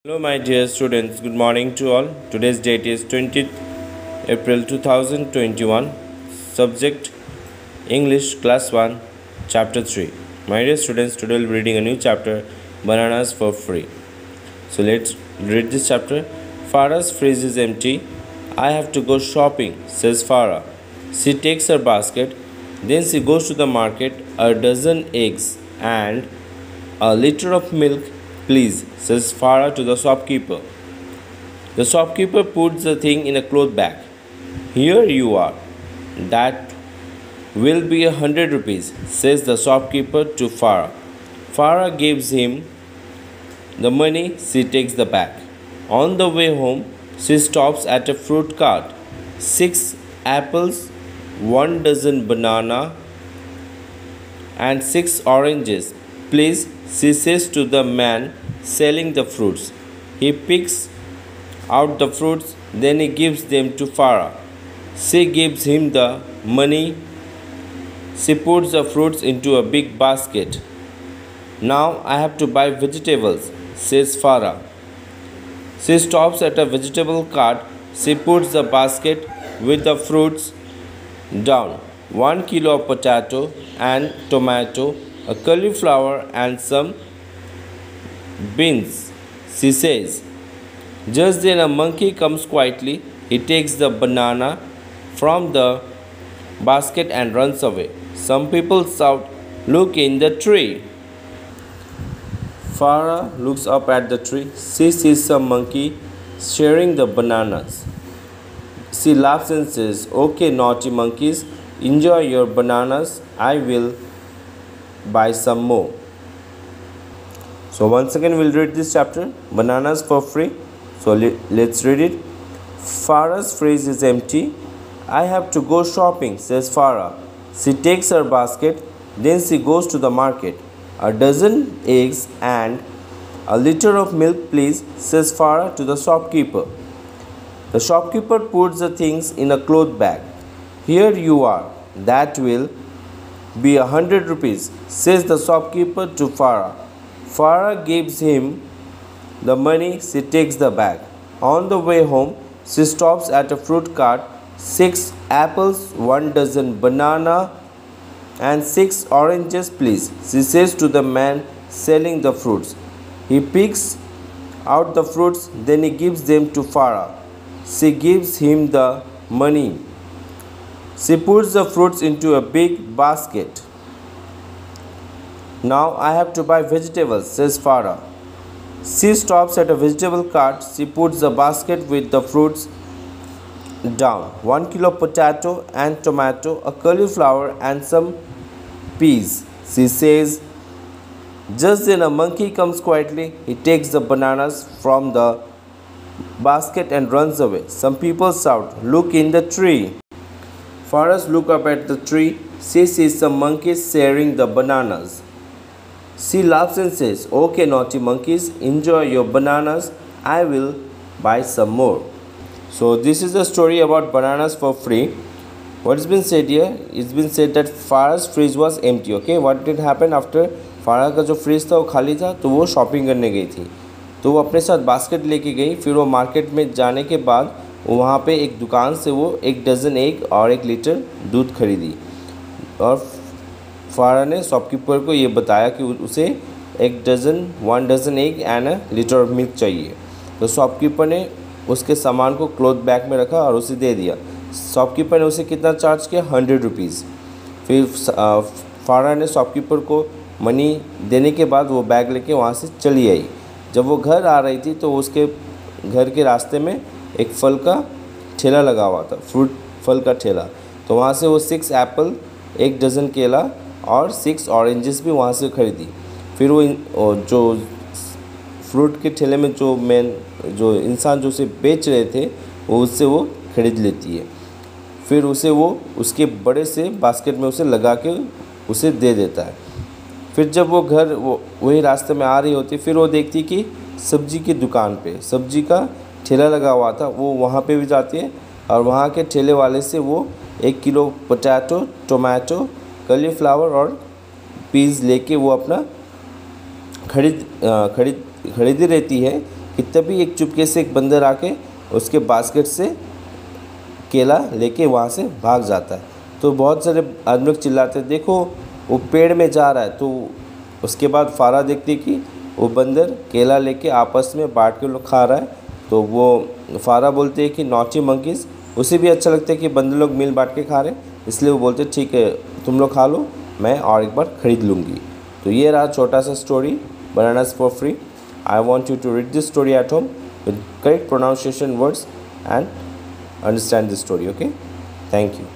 Hello, my dear students. Good morning to all. Today's date is 20th April 2021. Subject English Class 1, Chapter 3. My dear students, today we'll be reading a new chapter, Bananas for Free. So let's read this chapter. Farah's fridge is empty. I have to go shopping, says Farah. She takes her basket. Then she goes to the market. A dozen eggs and a liter of milk, please, says Farah to the shopkeeper. The shopkeeper puts the thing in a cloth bag. Here you are. That will be 100 rupees, says the shopkeeper to Farah. Farah gives him the money. She takes the bag. On the way home, she stops at a fruit cart. 6 apples, 1 dozen banana, and 6 oranges, please, she says to the man selling the fruits. He picks out the fruits, then he gives them to Farah. She gives him the money. She puts the fruits into a big basket. Now I have to buy vegetables, says Farah. She stops at a vegetable cart. She puts the basket with the fruits down. 1 kilo of potato and tomato, a cauliflower and some beans, she says. Just then a monkey comes quietly. He takes the banana from the basket and runs away. Some people shout, "Look in the tree." Farah looks up at the tree. She sees some monkey sharing the bananas. She laughs and says, "Okay, naughty monkeys, enjoy your bananas. I will buy some more." So once again we'll read this chapter, Bananas for Free. So let's read it. Farah's fridge is empty. I have to go shopping, says Farah. She takes her basket. Then she goes to the market. A dozen eggs and a liter of milk, please, says Farah to the shopkeeper. The shopkeeper puts the things in a cloth bag. Here you are. That will be 100 rupees, says the shopkeeper to Farah. Farah gives him the money. She takes the bag. On the way home, she stops at a fruit cart. 6 apples, 1 dozen banana, and 6 oranges, please, she says to the man selling the fruits. He picks out the fruits, then he gives them to Farah. She gives him the money. She puts the fruits into a big basket. Now I have to buy vegetables, says Farah. She stops at a vegetable cart. She puts the basket with the fruits down. 1 kilo potato and tomato, a cauliflower and some peas, she says. Just then a monkey comes quietly. He takes the bananas from the basket and runs away. Some people shout, "Look in the tree." Farah looks up at the tree. She sees some monkeys sharing the bananas. She laughs and says, "Okay, naughty monkeys, enjoy your bananas. I will buy some more." So this is the story about Bananas for Free. What has been said here? It's been said that Farah's fridge was empty. Okay, what did happen after? फारा का जो fridge था वो खाली था, तो वो shopping करने गई थी. तो वो अपने साथ बास्केट लेके गई. फिर वो मार्केट में जाने के बाद वहाँ पे एक दुकान से वो 1 डज़न एग और 1 लीटर दूध खरीदी. और फारा ने शॉपकीपर को ये बताया कि उसे 1 dozen egg and a litre of milk चाहिए. तो शॉपकीपर ने उसके सामान को क्लॉथ बैग में रखा और उसे दे दिया. शॉपकीपर ने उसे कितना चार्ज किया? 100 रुपीज़. फिर फारा ने शॉपकीपर को मनी देने के बाद वो बैग लेके वहाँ से चली आई. जब वो घर आ रही थी तो उसके घर के रास्ते में एक फल का ठेला लगा हुआ था, फल का ठेला. तो वहाँ से वो 6 एप्पल, 1 डज़न केला और 6 ऑरेंजेस भी वहाँ से खरीदी. फिर वो जो फ्रूट के ठेले में जो इंसान जो उसे बेच रहे थे वो उससे वो खरीद लेती है. फिर उसे वो उसके बड़े से बास्केट में उसे लगा के उसे दे देता है. फिर जब वो घर वही रास्ते में आ रही होती, फिर वो देखती कि सब्जी की दुकान पे सब्जी का ठेला लगा हुआ था. वो वहाँ पे भी जाती है और वहाँ के ठेले वाले से वो 1 किलो पोटैटो, टोमेटो, cauliflower और पीस लेके वो अपना खरीदी रहती है कि तभी एक चुपके से एक बंदर आके उसके बास्केट से केला लेके वहाँ से भाग जाता है। तो बहुत सारे आदमी लोग चिल्लाते हैं, देखो वो पेड़ में जा रहा है। तो उसके बाद फारा देखती कि वो बंदर केला लेके आपस में बांट के लोग खा रहा है। तो वो फारा बोलते हैं कि नॉटी मंकीज़, उसे भी अच्छा लगता है कि बंदर लोग मिल बांट के खा रहे हैं, इसलिए वो बोलते ठीक है तुम लोग खा लो, मैं और एक बार ख़रीद लूँगी। तो ये रहा छोटा सा story, bananas for free. I want you to read this story at home with correct pronunciation words and understand the story. Okay, thank you.